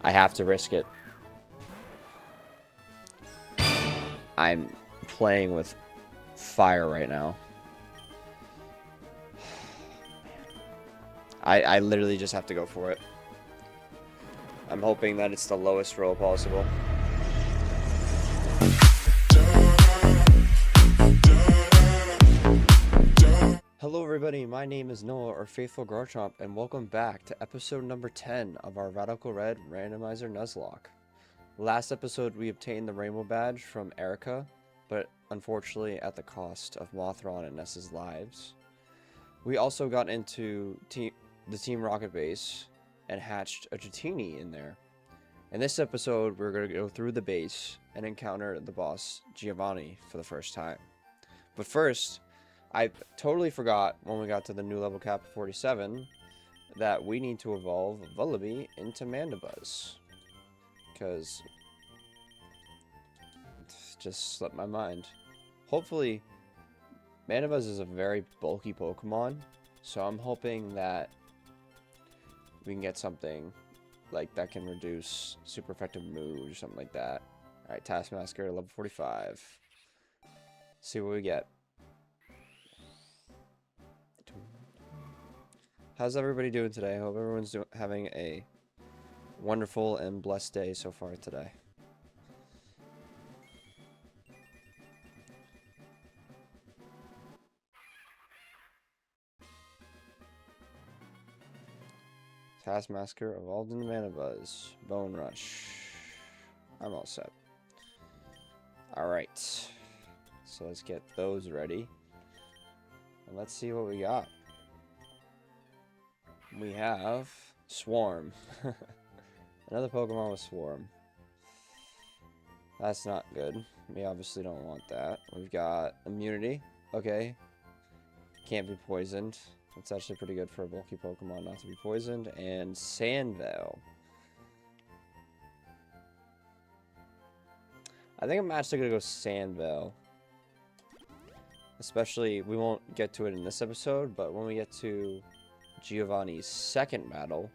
I have to risk it. I'm playing with fire right now. I literally just have to go for it. I'm hoping that it's the lowest roll possible. Hello everybody, my name is Noah, or Faithful Garchomp, and welcome back to episode number 10 of our Radical Red Randomizer Nuzlocke. Last episode we obtained the Rainbow Badge from Erica, but unfortunately at the cost of Mothron and Ness's lives. We also got into the Team Rocket base and hatched a Dratini in there. In this episode we're going to go through the base and encounter the boss Giovanni for the first time. But first, I totally forgot when we got to the new level cap 47 that we need to evolve Vullaby into Mandibuzz. Because it just slipped my mind. Hopefully, Mandibuzz is a very bulky Pokemon, so I'm hoping that we can get something like that can reduce super effective moves or something like that. Alright, Taskmaster level 45. See what we get. How's everybody doing today? I hope everyone's having a wonderful and blessed day so far today. Taskmaster evolved into Mandibuzz. Bone Rush. I'm all set. Alright. So let's get those ready. And let's see what we got. We have Swarm. Another Pokemon with Swarm. That's not good. We obviously don't want that. We've got Immunity. Okay. Can't be poisoned. That's actually pretty good for a bulky Pokemon not to be poisoned. And Sandveil. I think I'm actually going to go Sandveil. Especially, we won't get to it in this episode, but when we get to Giovanni's second battle,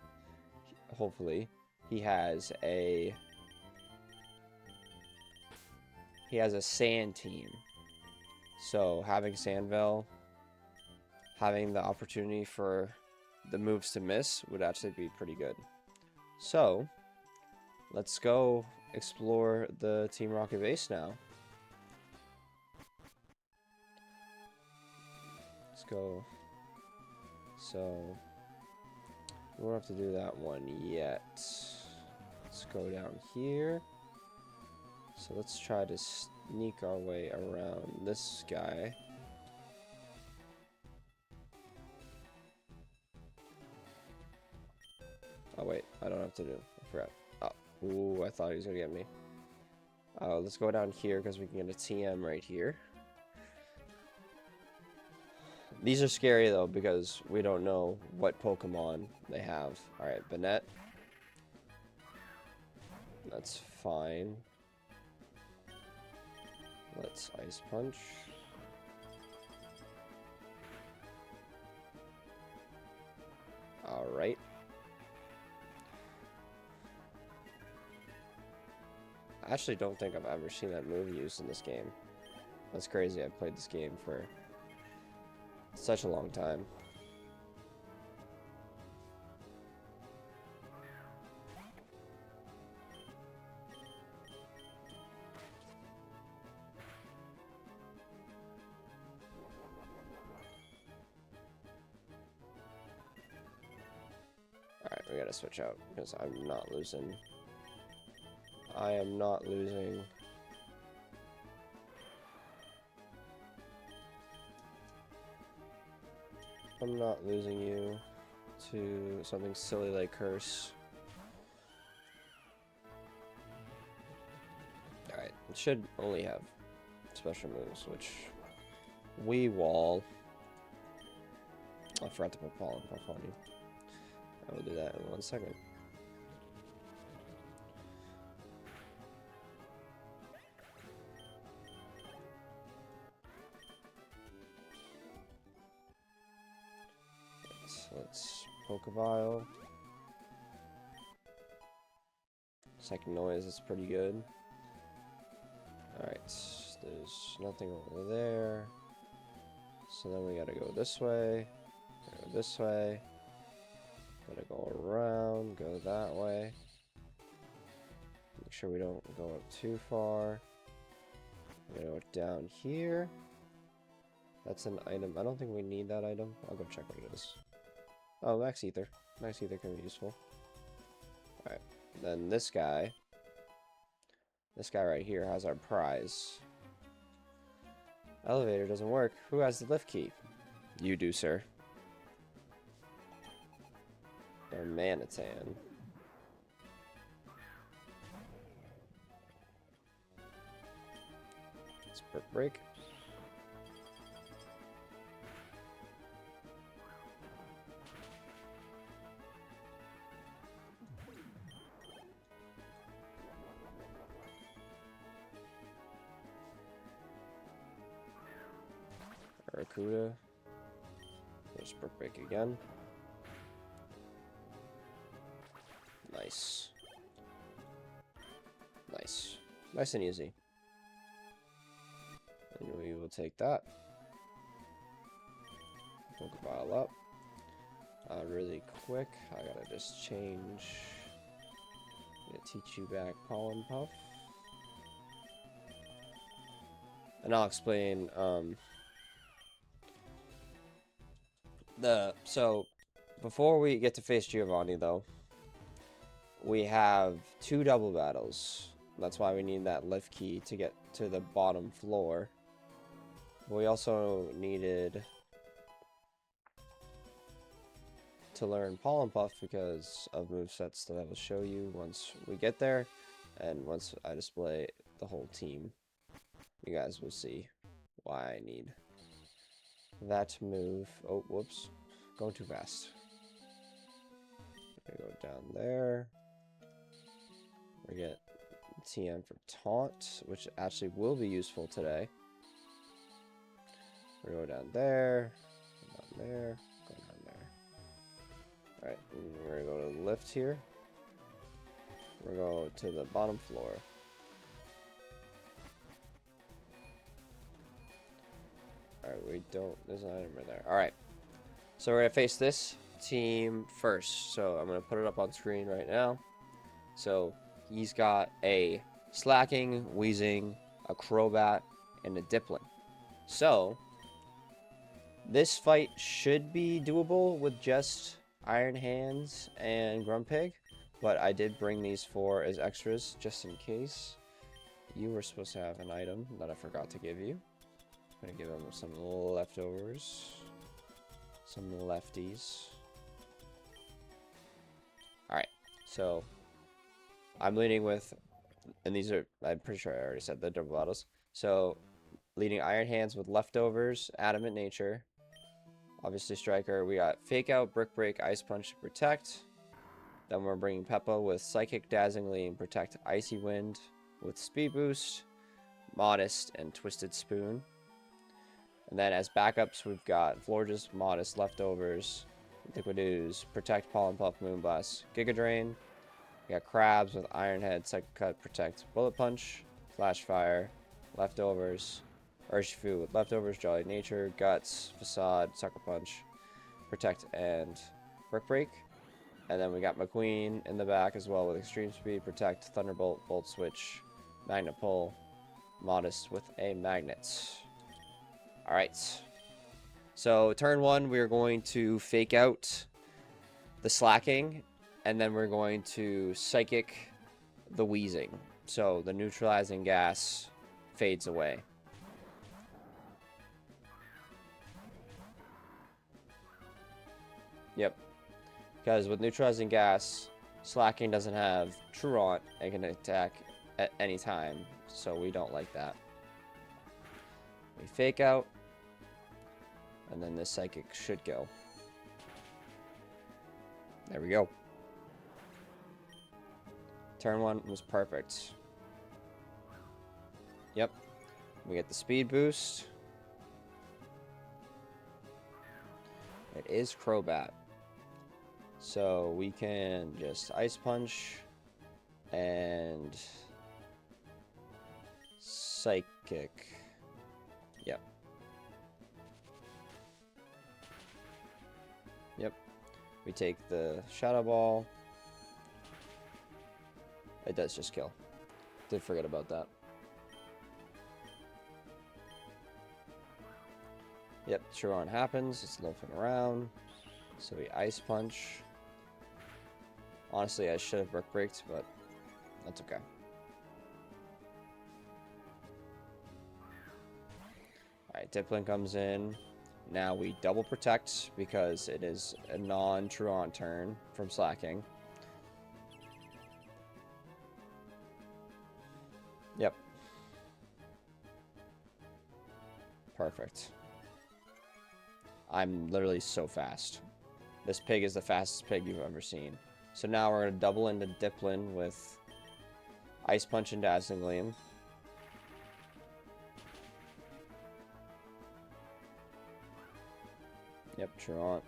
hopefully, he has a sand team. So having Sandveil, having the opportunity for the moves to miss would actually be pretty good. So let's go explore the Team Rocket base now. Let's go. So we won't have to do that one yet. Let's go down here. So let's try to sneak our way around this guy. Oh wait, I don't have to do. I forgot. Oh, ooh, I thought he was gonna get me. Oh, let's go down here because we can get a TM right here. These are scary though because we don't know what Pokemon they have. Alright, Banette. That's fine. Let's Ice Punch. Alright. I actually don't think I've ever seen that move used in this game. That's crazy. I've played this game for such a long time. Alright, we gotta switch out because I'm not losing. I am not losing. I'm not losing you to something silly like Curse. Alright, it should only have special moves, which we wall. I forgot to put Pollen Puff on you. I will do that in 1 second. Let's Pokeball. Second noise is pretty good. Alright, there's nothing over there. So then we gotta go this way. Go this way. Gotta go around, go that way. Make sure we don't go up too far. We're gonna go down here. That's an item. I don't think we need that item. I'll go check what it is. Oh, max ether. Max ether can be useful. Alright. Then this guy. This guy right here has our prize. Elevator doesn't work. Who has the lift key? You do, sir. Or Manitan. Let's break. Barracuda. There's break again. Nice. Nice. Nice and easy. And we will take that. Pokeball up. Really quick, I gotta just change. I'm gonna teach you back Pollen Puff. And I'll explain, so before we get to face Giovanni though, we have 2 double battles. That's why we need that lift key to get to the bottom floor. We also needed to learn Pollen Puff because of movesets that I will show you once we get there, and once I display the whole team. You guys will see why I need that move. Oh, whoops. Going too fast. We go down there. We get TM for Taunt, which actually will be useful today. We go down there. Down there. Go down there. Alright, we're going to go to the lift here. We're going to the bottom floor. Alright, we don't... There's an item right there. Alright. So we're going to face this team first. So I'm going to put it up on screen right now. So he's got a Slacking, Wheezing, a Crobat, and a Dipplin. So this fight should be doable with just Iron Hands and Grumpig. But I did bring these 4 as extras just in case. You were supposed to have an item that I forgot to give you. I'm gonna give them some leftovers. Some lefties. Alright, so I'm leading with, and these are, I'm pretty sure I already said the double battles. So, leading Iron Hands with leftovers, Adamant Nature. Obviously Striker, we got Fake Out, Brick Break, Ice Punch, Protect. Then we're bringing Peppa with Psychic, Dazzingly, and Protect Icy Wind with Speed Boost, Modest, and Twisted Spoon. And then as backups, we've got Florges, Modest, Leftovers, Liquid Ooze, Protect, Pollen Puff, Moonblast, Giga Drain. We got Crabs with Iron Head, Psychic Cut, Protect, Bullet Punch, Flash Fire, Leftovers, Urshifu with Leftovers, Jolly Nature, Guts, Facade, Sucker Punch, Protect, and Brick Break. And then we got McQueen in the back as well with Extreme Speed, Protect, Thunderbolt, Volt Switch, Magnet Pull, Modest with a Magnet. Alright. So turn 1, we're going to Fake Out the Slacking, and then we're going to Psychic the Wheezing. So the neutralizing gas fades away. Yep. Because with neutralizing gas, Slacking doesn't have Truant and can attack at any time. So we don't like that. We Fake Out. And then this Psychic should go. There we go. Turn 1 was perfect. Yep. We get the speed boost. It is Crobat. So we can just Ice Punch. And psychic. Yep. Yep. We take the shadow ball. It does just kill. Did forget about that. Yep, Chiron happens. It's loafing around. So we ice punch. Honestly, I should have brick breaked, but that's okay. Alright, Diplin comes in. Now we double protect because it is a non-Truant turn from slacking. Yep. Perfect. I'm literally so fast. This pig is the fastest pig you've ever seen. So now we're going to double into Diplin with Ice Punch and Dazzling Gleam. Yep, Truant.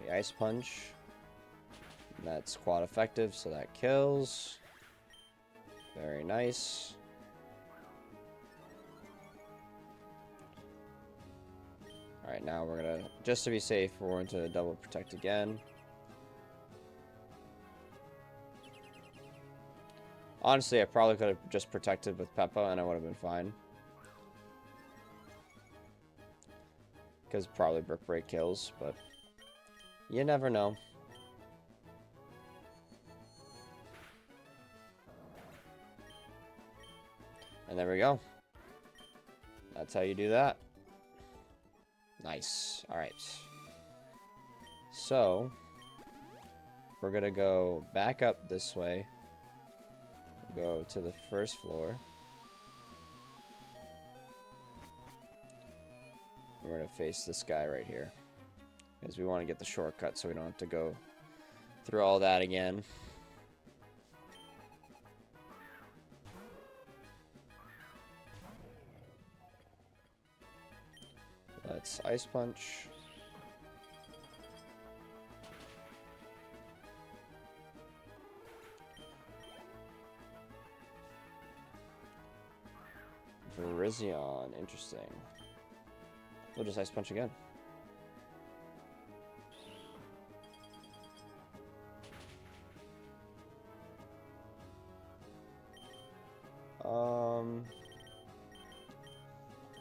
The Ice Punch. That's quad effective, so that kills. Very nice. Alright, now we're gonna, just to be safe, we're going to double protect again. Honestly, I probably could have just protected with Peppa and I would have been fine. Because probably Brick Break kills, but you never know. And there we go. That's how you do that. Nice. Alright. So, we're going to go back up this way. Go to the first floor. We're going to face this guy right here. Because we want to get the shortcut so we don't have to go through all that again. Let's Ice Punch. Virizion, interesting. We'll just Ice Punch again.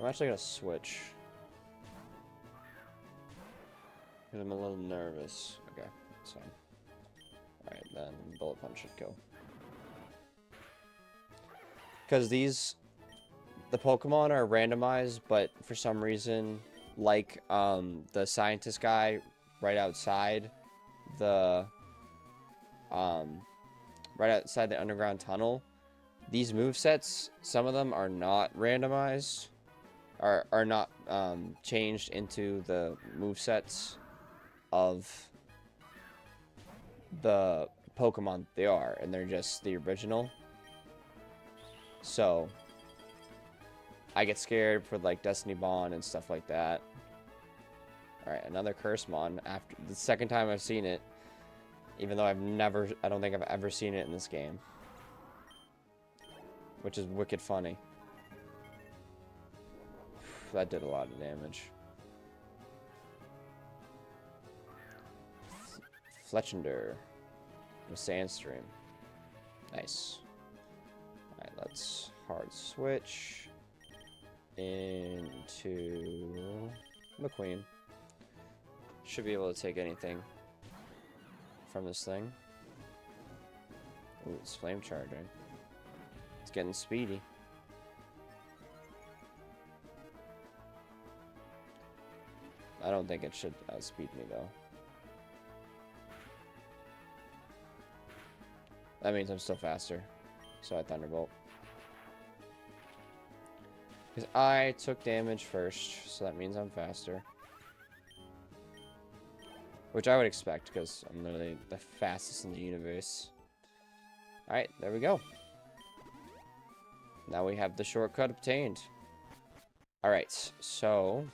I'm actually gonna switch. Because I'm a little nervous. Okay, that's fine. Alright, then Bullet Punch should go. Because the Pokemon are randomized, but for some reason, like the scientist guy right outside the underground tunnel, these movesets, some of them are not randomized, are not changed into the movesets of the Pokemon they are, and they're just the original. So I get scared for like Destiny Bond and stuff like that. Alright, another Cursemon after the second time I've seen it. Even though I don't think I've ever seen it in this game. Which is wicked funny. That did a lot of damage. Fletchender with Sandstream. Nice. Alright, let's hard switch into McQueen. Should be able to take anything from this thing. Ooh, it's flame charging. It's getting speedy. I don't think it should outspeed me though. That means I'm still faster. So I Thunderbolt. Because I took damage first, so that means I'm faster. Which I would expect, because I'm literally the fastest in the universe. Alright, there we go. Now we have the shortcut obtained. Alright, so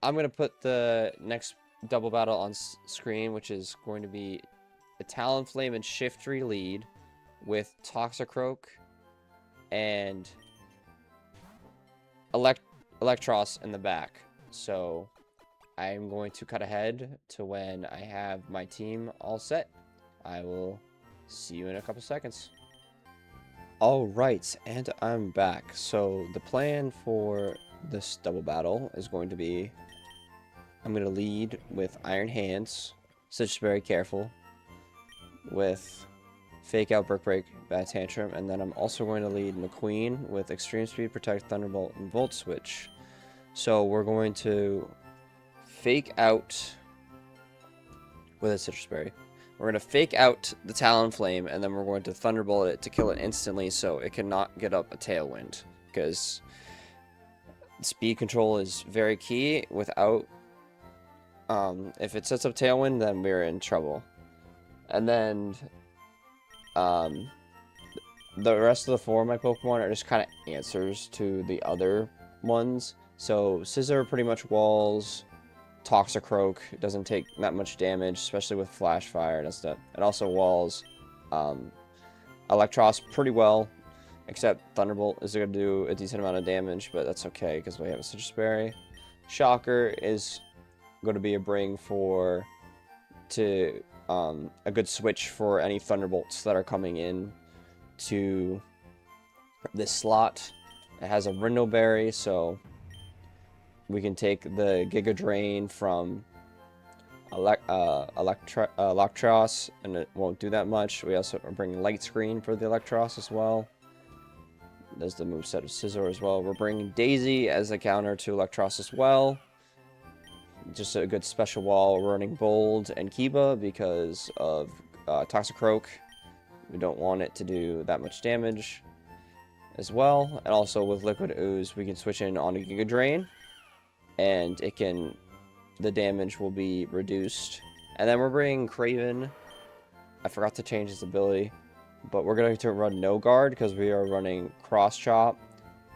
I'm going to put the next double battle on screen, which is going to be a Talonflame and Shiftry lead with Toxicroak and Electros in the back. So I'm going to cut ahead to when I have my team all set. I will see you in a couple seconds. Alright, and I'm back. So the plan for this double battle is going to be, I'm going to lead with Iron Hands, so just very careful, with Fake Out, Brick Break, Bad Tantrum, and then I'm also going to lead McQueen with Extreme Speed, Protect, Thunderbolt, and Volt Switch. So we're going to Fake Out with a Citrus Berry. We're going to Fake Out the Talonflame, and then we're going to Thunderbolt it to kill it instantly so it cannot get up a Tailwind, because speed control is very key. Without, if it sets up Tailwind, then we're in trouble. And then, the rest of the 4 of my Pokemon are just kind of answers to the other ones. So, Scizor pretty much walls. Toxicroak doesn't take that much damage, especially with Flash Fire and stuff. It also walls. Electros pretty well, except Thunderbolt is going to do a decent amount of damage, but that's okay because we have a Citrus Berry. Shocker is going to be a bring for a good switch for any Thunderbolts that are coming in to this slot. It has a Rindo Berry, so we can take the Giga Drain from Electros, and it won't do that much. We also are bringing Light Screen for the Electros as well. There's the moveset of Scizor as well. We're bringing Daisy as a counter to Electros as well. Just a good special wall. We're running Bold and Kiba because of Toxicroak. We don't want it to do that much damage as well. And also with Liquid Ooze, we can switch in on a Giga Drain, and the damage will be reduced. And then we're bringing Craven. I forgot to change his ability, but we're going to run No Guard because we are running Cross Chop,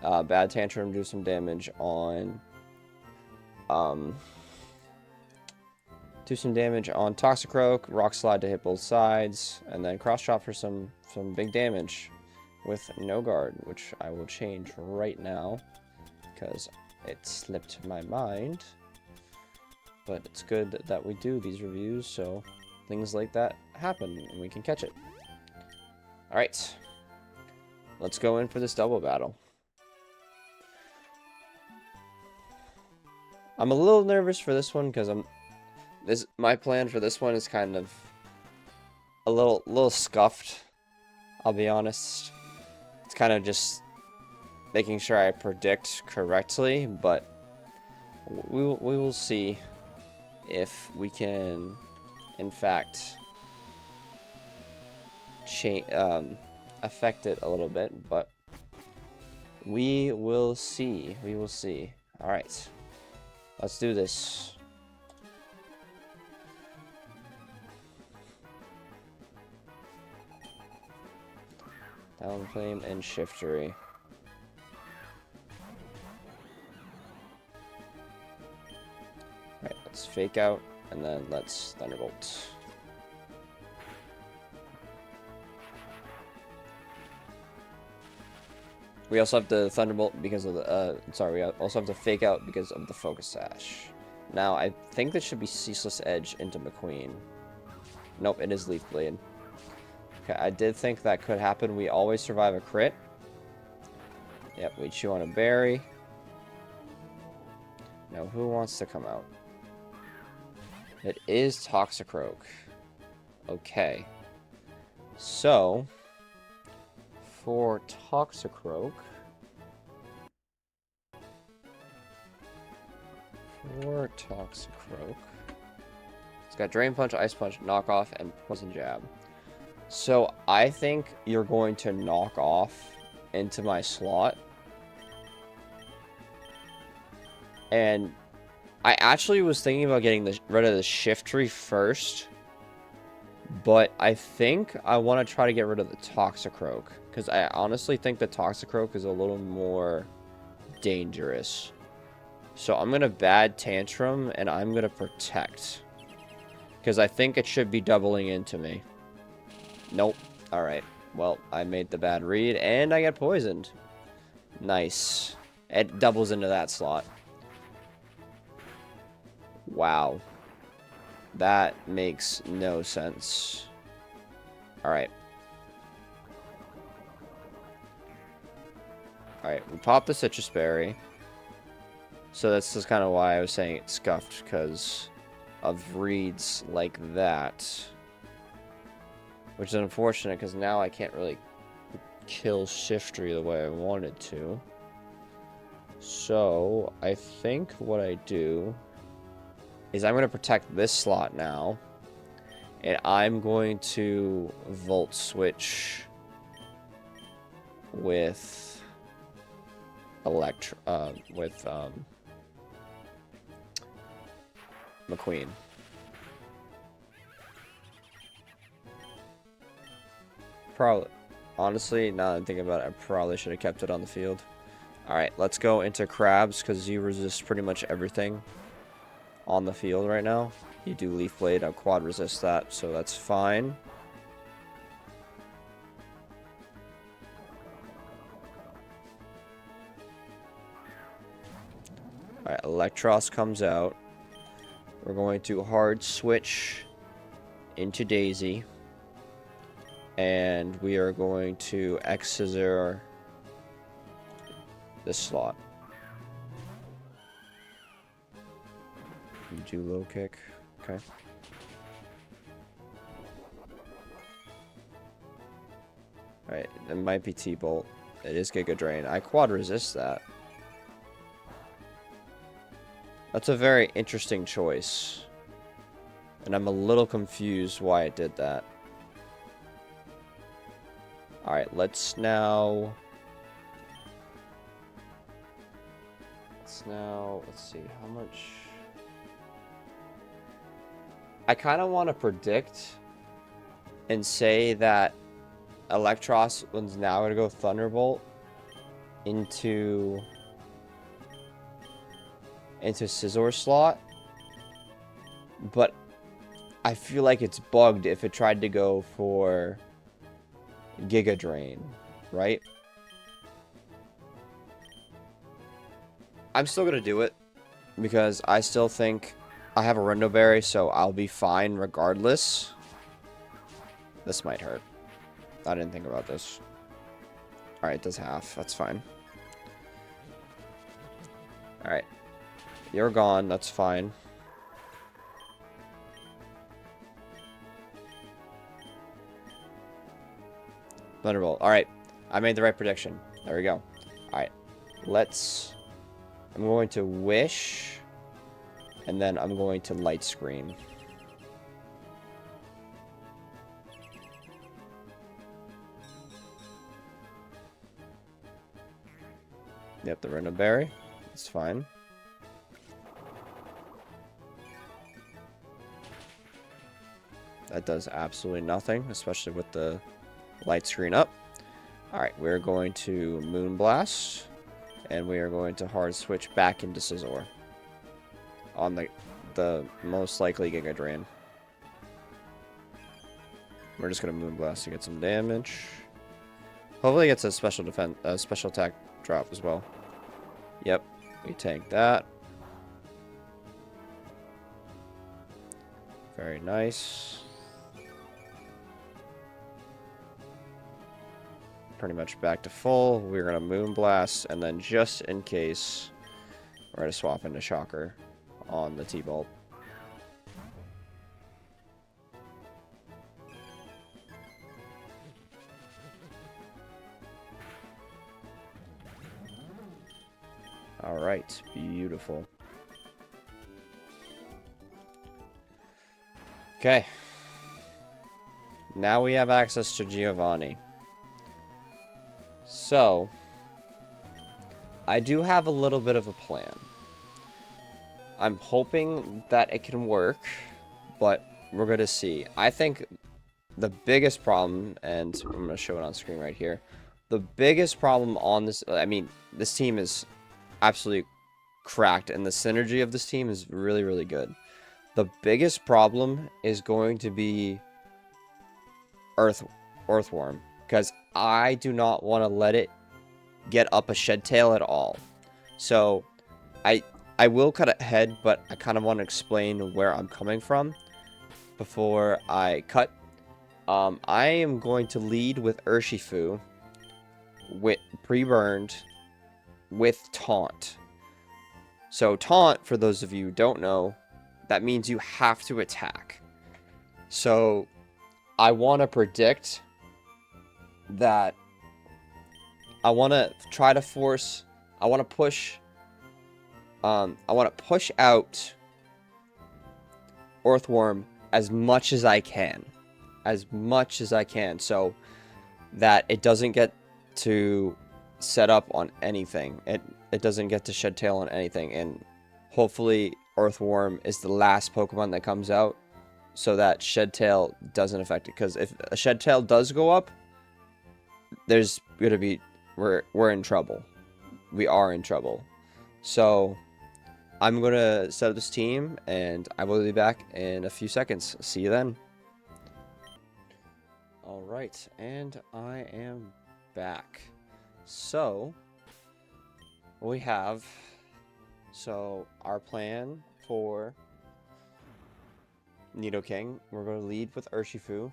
Bad Tantrum, do some damage on Toxicroak, Rock Slide to hit both sides, and then Cross Chop for some big damage with No Guard, which I will change right now because it slipped my mind. But it's good that we do these reviews so things like that happen and we can catch it. Alright, let's go in for this double battle. I'm a little nervous for this one because my plan for this one is kind of a little scuffed, I'll be honest. It's kind of just making sure I predict correctly, but we will see if we can, in fact, affect it a little bit, but we will see. We will see. All right, let's do this. Talonflame and Shiftry. Alright, let's Fake Out, and then let's Thunderbolt. We also have to Thunderbolt because of the, we also have to Fake Out because of the Focus Sash. Now, I think this should be Ceaseless Edge into McQueen. Nope, it is Leaf Blade. Okay, I did think that could happen. We always survive a crit. Yep, we chew on a berry. Now, who wants to come out? It is Toxicroak. Okay. So, for Toxicroak... it's got Drain Punch, Ice Punch, Knock Off, and Poison Jab. So, I think you're going to knock off into my slot. And I actually was thinking about getting rid of the Shiftry first. But I think I want to try to get rid of the Toxicroak. Because I honestly think the Toxicroak is a little more dangerous. So I'm going to Bad Tantrum and I'm going to Protect. Because I think it should be doubling into me. Nope. Alright. Well, I made the bad read, and I get poisoned. Nice. It doubles into that slot. Wow. That makes no sense. Alright. Alright, we popped the citrus berry. So that's just kind of why I was saying it's scuffed, because of reads like that. Which is unfortunate, because now I can't really kill Shiftry the way I wanted to. So, I think what I do is I'm going to protect this slot now. And I'm going to Volt Switch with McQueen. Probably, honestly, now that I'm thinking about it, I probably should have kept it on the field. Alright, let's go into crabs, because you resist pretty much everything on the field right now. You do Leaf Blade, I'll quad resist that, so that's fine. Alright, Electros comes out. We're going to hard switch into Daisy. And we are going to X-Scissor this slot. Do low kick. Okay. Alright, it might be T-Bolt. It is Giga Drain. I quad resist that. That's a very interesting choice. And I'm a little confused why it did that. Alright, let's now... Let's see, how much... I kind of want to predict and say that Electros is now going to go Thunderbolt into Scizor slot, but I feel like it's bugged if it tried to go for Giga Drain, right? I'm still going to do it because I still think I have a Rendo Berry, so I'll be fine regardless. This might hurt. I didn't think about this. Alright, it does half. That's fine. Alright. You're gone. That's fine. Thunderbolt. Alright. I made the right prediction. There we go. Alright. Let's... I'm going to Wish... And then I'm going to Light Screen. Yep, the Rendo Berry. It's fine. That does absolutely nothing, especially with the light screen up. Alright, we're going to Moonblast. And we are going to hard switch back into Scizor. On the most likely Giga Drain. We're just gonna Moonblast to get some damage. Hopefully it gets a special defense, special attack drop as well. Yep, we tank that. Very nice. Pretty much back to full. We're gonna Moonblast, and then just in case, we're gonna swap into Shocker on the T-Bolt. Alright, beautiful. Okay. Now we have access to Giovanni. So, I do have a little bit of a plan. I'm hoping that it can work, but we're going to see. I think the biggest problem, and I'm going to show it on screen right here. The biggest problem on this, I mean, this team is absolutely cracked, and the synergy of this team is really, really good. The biggest problem is going to be Earthworm, because I do not want to let it get up a shed tail at all. So I will cut ahead, but I kind of want to explain where I'm coming from before I cut. I am going to lead with Urshifu, with pre-burned, with Taunt. So Taunt, for those of you who don't know, that means you have to attack. So I want to predict that I want to try to force, I want to push out Earthworm as much as I can. So that it doesn't get to set up on anything. It doesn't get to shed tail on anything, and hopefully Earthworm is the last Pokemon that comes out so that shed tail doesn't affect it, because if a shed tail does go up, there's gonna be we're in trouble. We are in trouble. So I'm gonna set up this team, and I will be back in a few seconds. See you then. Alright, and I am back. So, we have, our plan for Nidoking, we're going to lead with Urshifu,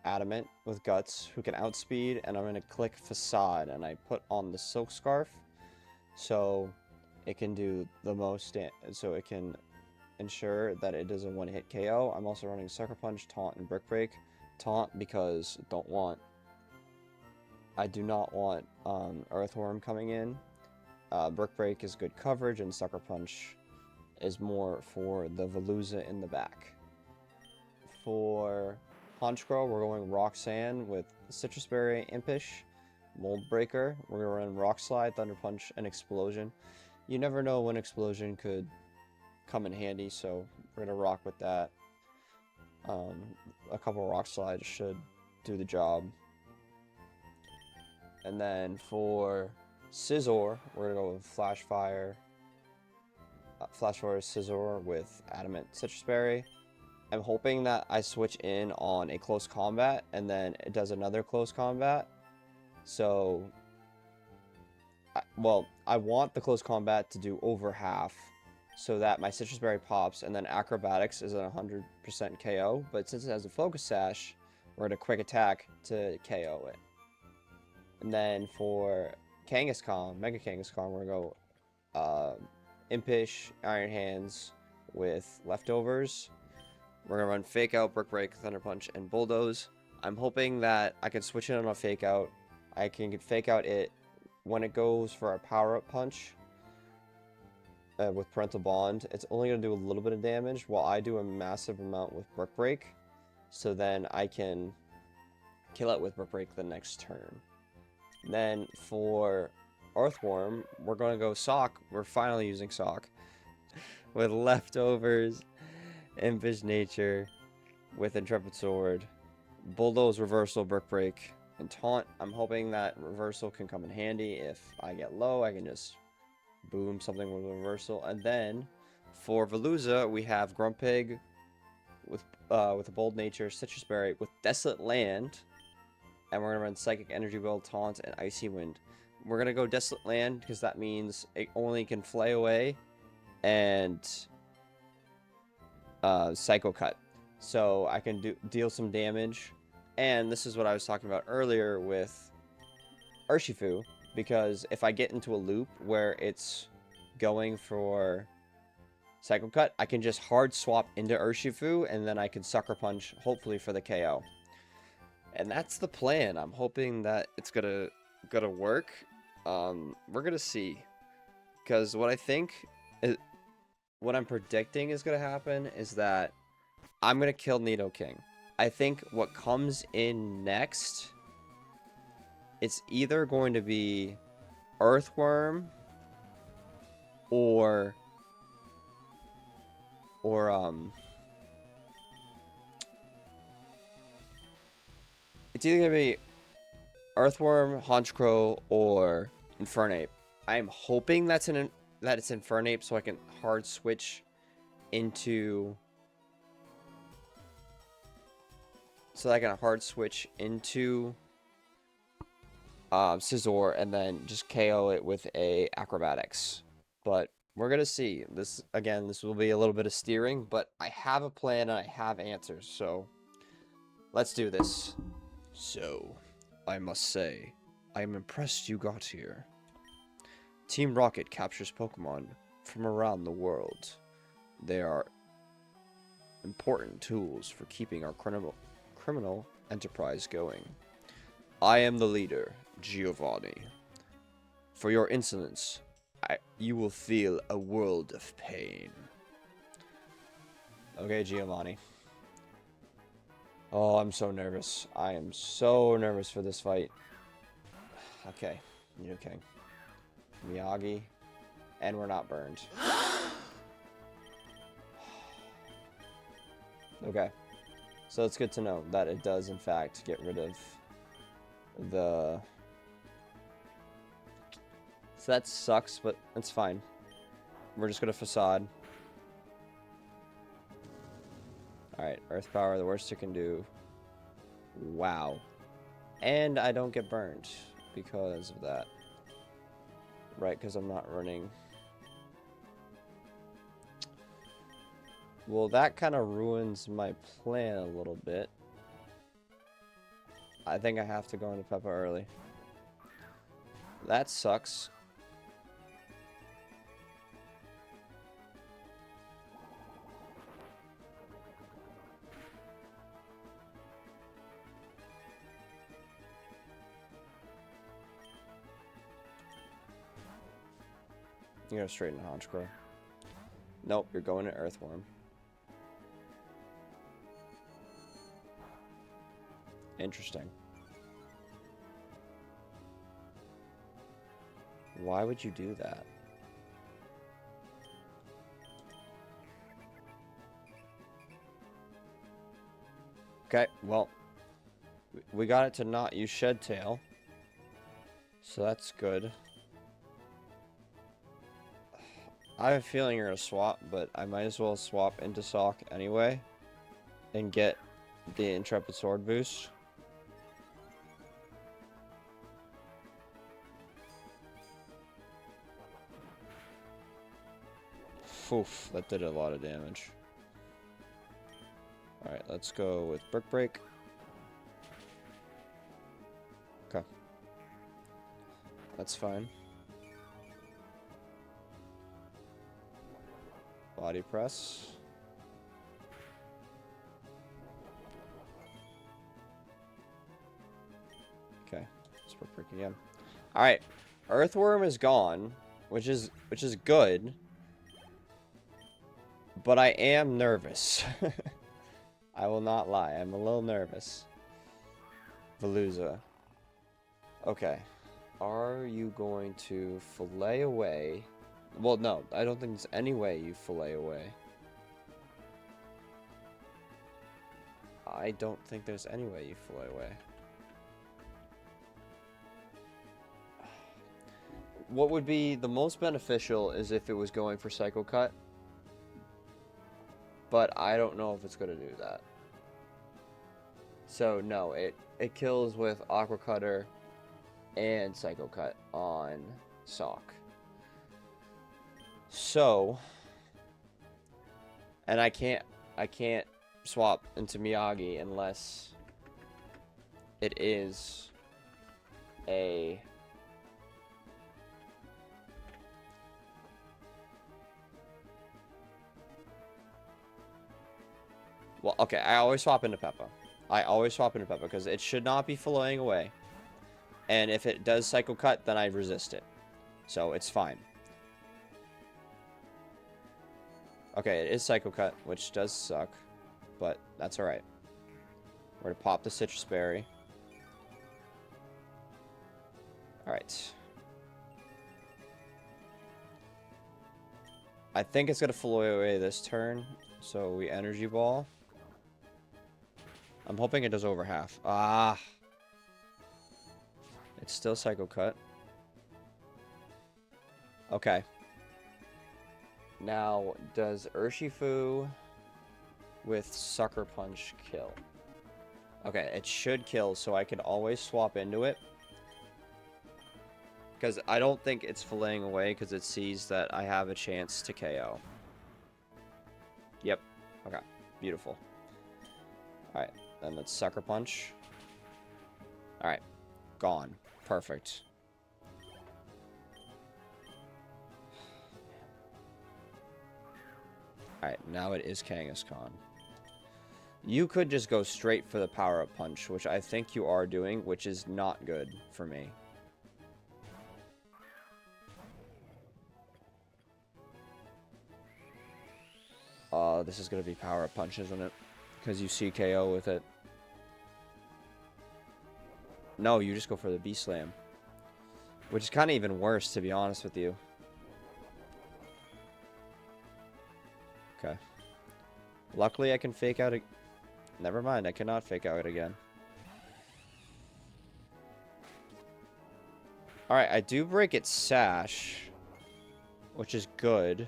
Adamant with Guts, who can outspeed, and I'm going to click Facade, and I put on the Silk Scarf, so it can do the most, so it can ensure that it does a one-hit KO. I'm also running Sucker Punch, Taunt, and Brick Break. Taunt because I do not want Earthworm coming in. Brick Break is good coverage, and Sucker Punch is more for the Veluza in the back. For Honchkrow, we're going Rock Sand with Citrus Berry, Impish, Mold Breaker. We're going to run Rock Slide, Thunder Punch, and Explosion. You never know when Explosion could come in handy, so we're going to rock with that. A couple Rock Slides should do the job. And then for Scizor, we're going to go with Flash Fire, Scizor with Adamant Citrus Berry. I'm hoping that I switch in on a close combat, and then it does another close combat. So, I want the close combat to do over half, so that my Citrus Berry pops, and then Acrobatics is at 100% KO. But since it has a Focus Sash, we're going to Quick Attack to KO it. And then for Kangaskhan, Mega Kangaskhan, we're going to go Impish, Iron Hands with Leftovers. We're going to run Fake Out, Brick Break, Thunder Punch, and Bulldoze. I'm hoping that I can switch in on a Fake Out. I can Fake Out it when it goes for a Power-Up Punch with Parental Bond. It's only going to do a little bit of damage while I do a massive amount with Brick Break. So then I can kill it with Brick Break the next turn. Then for Earthworm, we're going to go Sock. We're finally using Sock with Leftovers, Impish Nature with Intrepid Sword, Bulldoze, Reversal, Brick Break, and Taunt. I'm hoping that Reversal can come in handy. If I get low, I can just boom something with Reversal. And then for Veluza, we have Grumpig with a Bold Nature, Citrus Berry with Desolate Land, and we're going to run Psychic Energy Ball, Taunt, and Icy Wind. We're going to go Desolate Land because that means it only can fly away and Psycho Cut. So I can deal some damage. And this is what I was talking about earlier with Urshifu, because if I get into a loop where it's going for Psycho Cut, I can just hard swap into Urshifu, and then I can Sucker Punch, hopefully for the KO. And that's the plan. I'm hoping that it's gonna work. We're gonna see, because what I'm predicting is gonna happen is that I'm gonna kill Nidoking. I think what comes in next, it's either going to be Earthworm or it's either gonna be Earthworm, Honchkrow, or Infernape. I'm hoping that it's Infernape, so I can hard switch into so that I can hard switch into Scizor and then just KO it with a acrobatics. But we're gonna see. This again, this will be a little bit of steering, but I have a plan and I have answers, so let's do this. So, I must say, I am impressed you got here. Team Rocket captures Pokemon from around the world. They are important tools for keeping our criminal enterprise going. I am the leader, Giovanni. For your insolence, you will feel a world of pain. Okay, Giovanni. Oh, I'm so nervous. I am so nervous for this fight. Okay, you're okay. Miyagi, and we're not burned. Okay, so it's good to know that it does in fact get rid of the... So that sucks, but that's fine. We're just gonna facade. Alright, Earth Power, the worst it can do. Wow. And I don't get burned because of that. Right, because I'm not running. Well, that kind of ruins my plan a little bit. I think I have to go into Peppa early. That sucks. You're gonna straighten Honchkrow. Nope, you're going to Earthworm. Interesting. Why would you do that? Okay, well, we got it to not use Shed Tail, so that's good. I have a feeling you're gonna swap, but I might as well swap into Sock anyway and get the Intrepid Sword boost. Oof, that did a lot of damage. Alright, let's go with Brick Break. Okay. That's fine. Body Press. Okay, let's Brick Break again. Alright, Earthworm is gone, which is good. But I am nervous. I will not lie. I'm a little nervous. Veluza. Okay. Are you going to fillet away? Well, no. I don't think there's any way you fillet away. I don't think there's any way you fillet away. What would be the most beneficial is if it was going for Psycho Cut. But I don't know if it's going to do that. So, no, it kills with Aqua Cutter and Psycho Cut on Sock. So, and I can't swap into Miyagi unless it is a... Well, okay, I always swap into Peppa. I always swap into Peppa because it should not be filleting away. And if it does Psycho Cut, then I resist it. So it's fine. Okay, it is Psycho Cut, which does suck. But that's alright. We're going to pop the Citrus Berry. Alright. I think it's going to fillet away this turn. So we Energy Ball. I'm hoping it does over half. Ah. It's still Psycho Cut. Okay. Now, does Urshifu with Sucker Punch kill? Okay, it should kill, so I can always swap into it. Because I don't think it's filleting away because it sees that I have a chance to KO. Yep. Okay. Beautiful. Alright. Then let's Sucker Punch. Alright. Gone. Perfect. Alright. Now it is Kangaskhan. You could just go straight for the power-up punch, which I think you are doing, which is not good for me. This is going to be power-up punch, isn't it? Because you see KO with it. No, you just go for the B-Slam. Which is kind of even worse, to be honest with you. Okay. Luckily, I can fake out a... Never mind, I cannot fake out again. Alright, I do break its sash, which is good.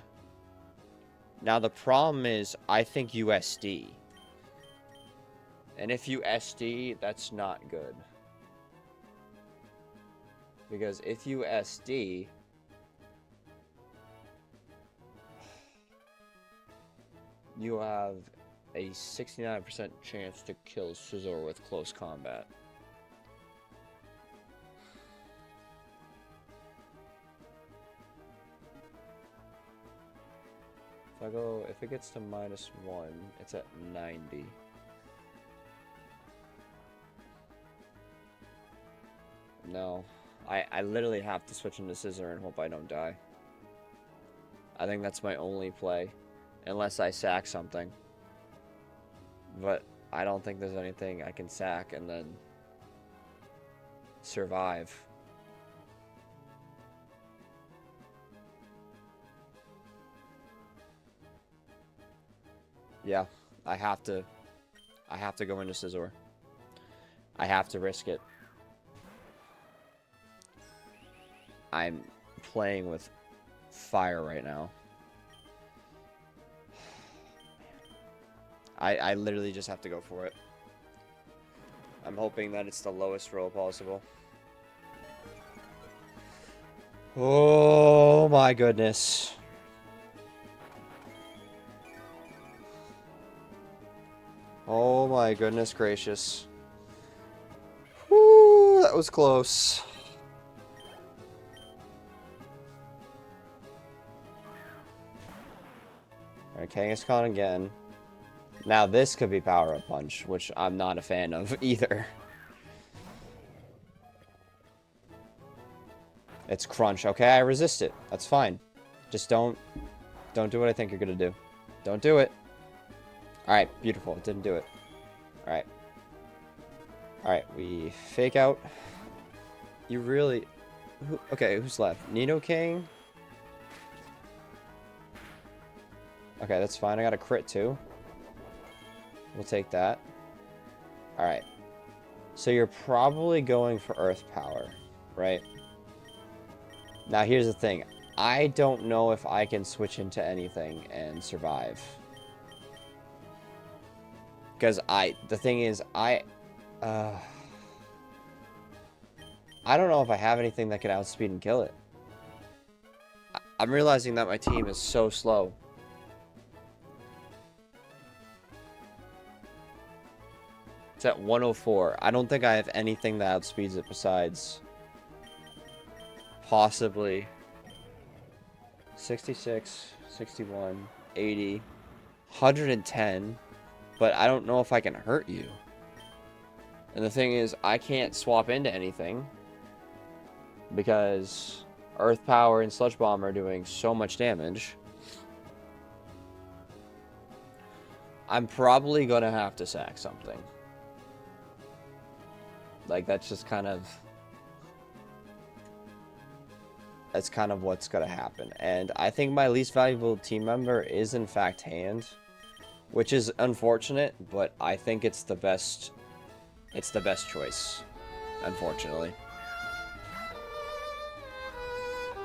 Now, the problem is, I think you SD. And if you SD, that's not good. Because if you SD... you have a 69% chance to kill Scizor with close combat. If it gets to -1, it's at 90. No. I literally have to switch into Scizor and hope I don't die. I think that's my only play. Unless I sack something. But I don't think there's anything I can sack and then survive. Yeah, I have to go into Scizor. I have to risk it. I'm playing with fire right now. I literally just have to go for it. I'm hoping that it's the lowest roll possible. Oh my goodness. Oh my goodness gracious. Whew, that was close. Alright, Kangaskhan again. Now this could be power-up punch, which I'm not a fan of either. It's crunch. Okay, I resist it. That's fine. Just don't do what I think you're gonna do. Don't do it. Alright, beautiful. Didn't do it. Alright. Alright, we fake out. You really... Okay, who's left? Nidoking? Okay, that's fine. I got a crit too. We'll take that. Alright. So you're probably going for Earth Power, right? Now here's the thing. I don't know if I can switch into anything and survive. Because the thing is, I don't know if I have anything that can outspeed and kill it. I'm realizing that my team is so slow. It's at 104. I don't think I have anything that outspeeds it besides possibly 66, 61, 80, 110. But I don't know if I can hurt you. And the thing is, I can't swap into anything because Earth Power and Sludge Bomb are doing so much damage. I'm probably gonna have to sack something. Like, that's just kind of... that's kind of what's gonna happen. And I think my least valuable team member is, in fact, Hand. Which is unfortunate, but I think it's the best... it's the best choice, unfortunately.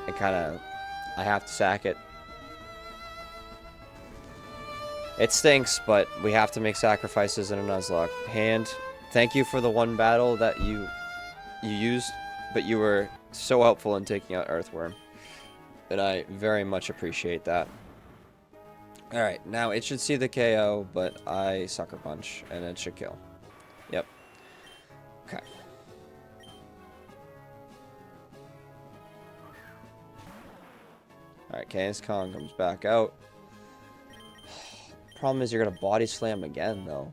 I have to sack it. It stinks, but we have to make sacrifices in a Nuzlocke. Hand, thank you for the one battle that you used, but you were so helpful in taking out Earthworm. And I very much appreciate that. Alright, now it should see the KO, but I Sucker Punch, and it should kill. Yep. Okay. Alright, Kangaskhan Kong comes back out. Problem is you're gonna body slam again, though.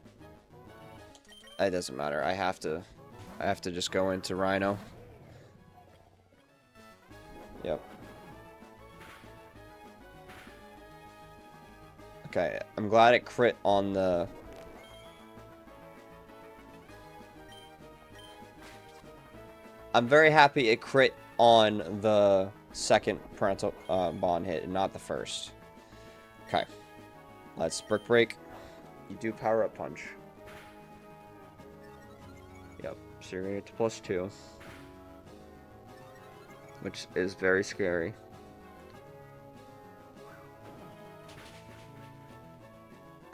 It doesn't matter. I have to just go into Rhino. Yep. Okay, I'm glad it crit on the... I'm very happy it crit on the second parental bond hit and not the first. Okay. Let's Brick Break. You do Power Up Punch. Yep, so you're gonna get to +2. Which is very scary.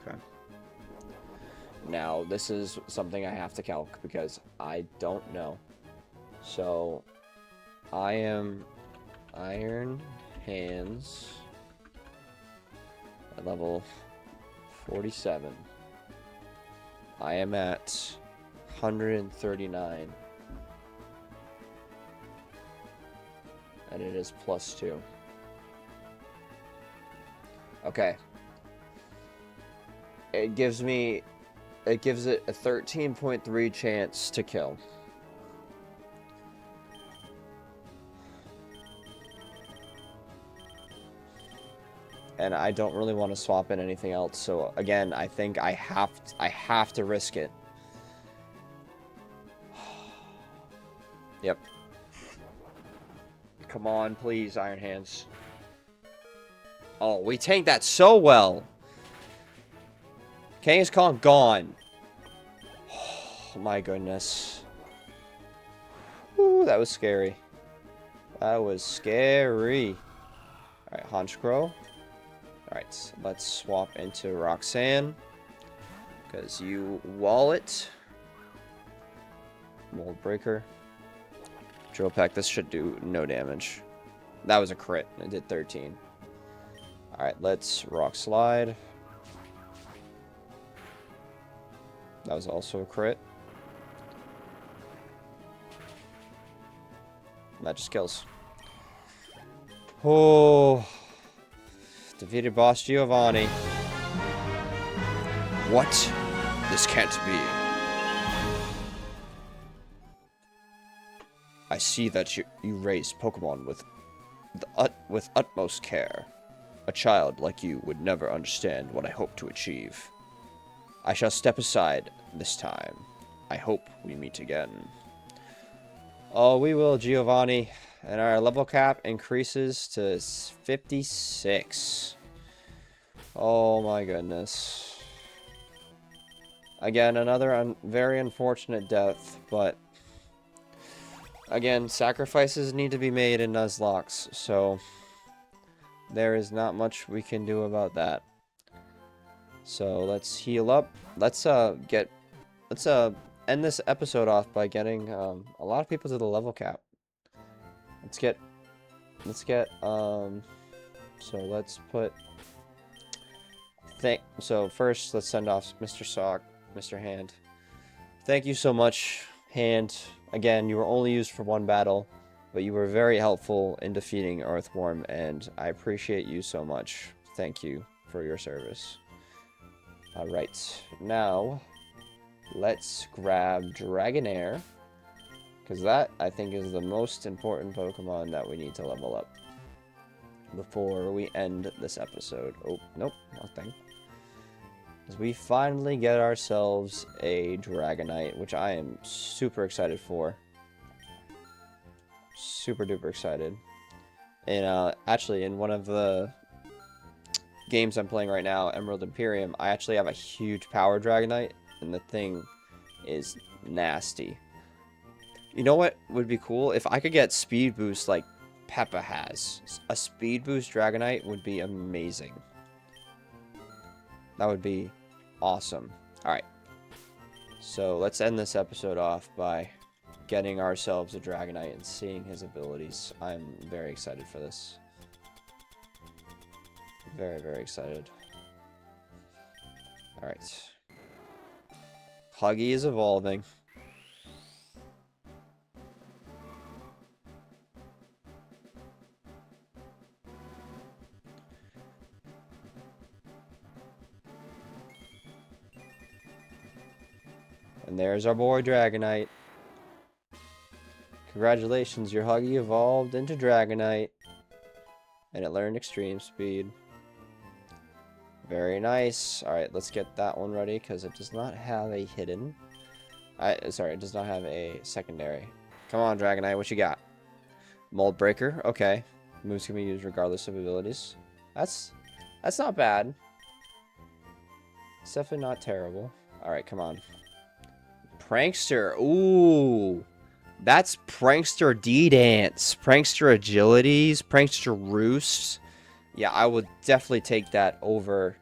Okay. Now, this is something I have to calc because I don't know. So, I am Iron Hands at level 47. I am at 139. And it is +2. Okay. It gives it a 13.3 chance to kill. And I don't really want to swap in anything else, so again, I think I have to risk it. Yep. Come on, please, Iron Hands. Oh, we tanked that so well. Kangaskhan gone. Oh, my goodness. Ooh, that was scary. That was scary. Alright, Honchkrow. Alright, let's swap into Roxanne. Because you wallet. Mold Breaker. Drill Peck, this should do no damage. That was a crit. It did 13. Alright, let's Rock Slide. That was also a crit. That just kills. Oh. Defeated boss Giovanni. What? This can't be. I see that you raise Pokemon with utmost care. A child like you would never understand what I hope to achieve. I shall step aside this time. I hope we meet again. Oh, we will, Giovanni. And our level cap increases to 56. Oh my goodness. Again, another very unfortunate death, but... Again, sacrifices need to be made in Nuzlocks, so... There is not much we can do about that. So, let's heal up. Let's end this episode off by getting a lot of people to the level cap. So let's put so first let's send off Mr. Sock, Mr. Hand. Thank you so much, Hand. Again, you were only used for one battle, but you were very helpful in defeating Earthworm, and I appreciate you so much. Thank you for your service. Alright, now let's grab Dragonair, because that, I think, is the most important Pokemon that we need to level up before we end this episode. Oh, nope, nothing. As we finally get ourselves a Dragonite, which I am super excited for. Super duper excited. And actually, in one of the games I'm playing right now, Emerald Imperium, I actually have a huge power Dragonite, and the thing is nasty. You know what would be cool? If I could get speed boost like Peppa has. A speed boost Dragonite would be amazing. That would be awesome. Alright. So let's end this episode off by getting ourselves a Dragonite and seeing his abilities. I'm very excited for this. Very, very excited. Alright. Huggy is evolving. And there's our boy Dragonite. Congratulations, your Huggy evolved into Dragonite. And it learned extreme speed. Very nice. Alright, let's get that one ready because it does not have a hidden. Sorry, it does not have a secondary. Come on, Dragonite, what you got? Mold Breaker, okay. Moves can be used regardless of abilities. That's not bad. It's definitely not terrible. Alright, come on. Prankster, ooh. That's Prankster D-Dance. Prankster Agilities, Prankster Roost. Yeah, I would definitely take that over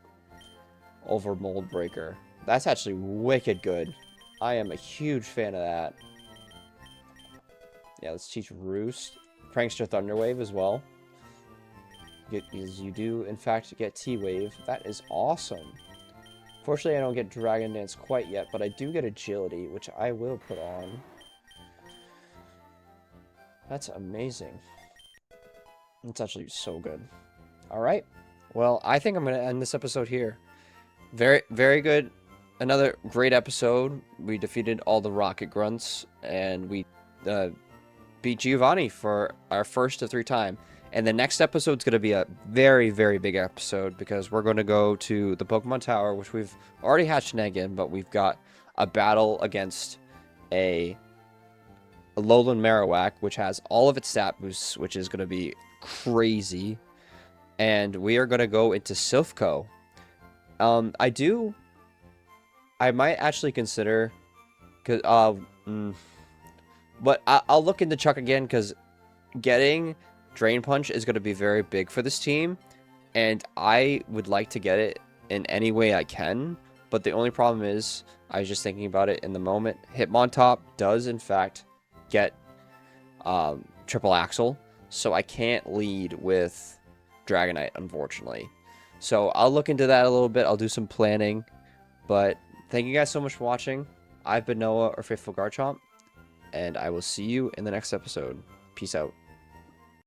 Mold Breaker. That's actually wicked good. I am a huge fan of that. Yeah, let's teach Roost. Prankster Thunderwave as well. You do, in fact, get T-Wave. That is awesome. Fortunately, I don't get Dragon Dance quite yet, but I do get Agility, which I will put on. That's amazing. It's actually so good. Alright. Well, I think I'm going to end this episode here. Very, very good. Another great episode. We defeated all the rocket grunts, and we beat Giovanni for our first of 3 time. And the next episode's going to be a very, very big episode because we're going to go to the Pokemon Tower, which we've already hatched an egg in, but we've got a battle against a Lowland Marowak, which has all of its stat boosts, which is going to be crazy. And we are going to go into Silphco. I might actually consider, but I'll look into Chuck again because getting Drain Punch is going to be very big for this team, and I would like to get it in any way I can, but the only problem is, I was just thinking about it in the moment, Hitmontop does in fact get Triple Axle, so I can't lead with Dragonite, unfortunately. So I'll look into that a little bit, I'll do some planning, but thank you guys so much for watching. I've been Noah, or Faithful Garchomp, and I will see you in the next episode. Peace out.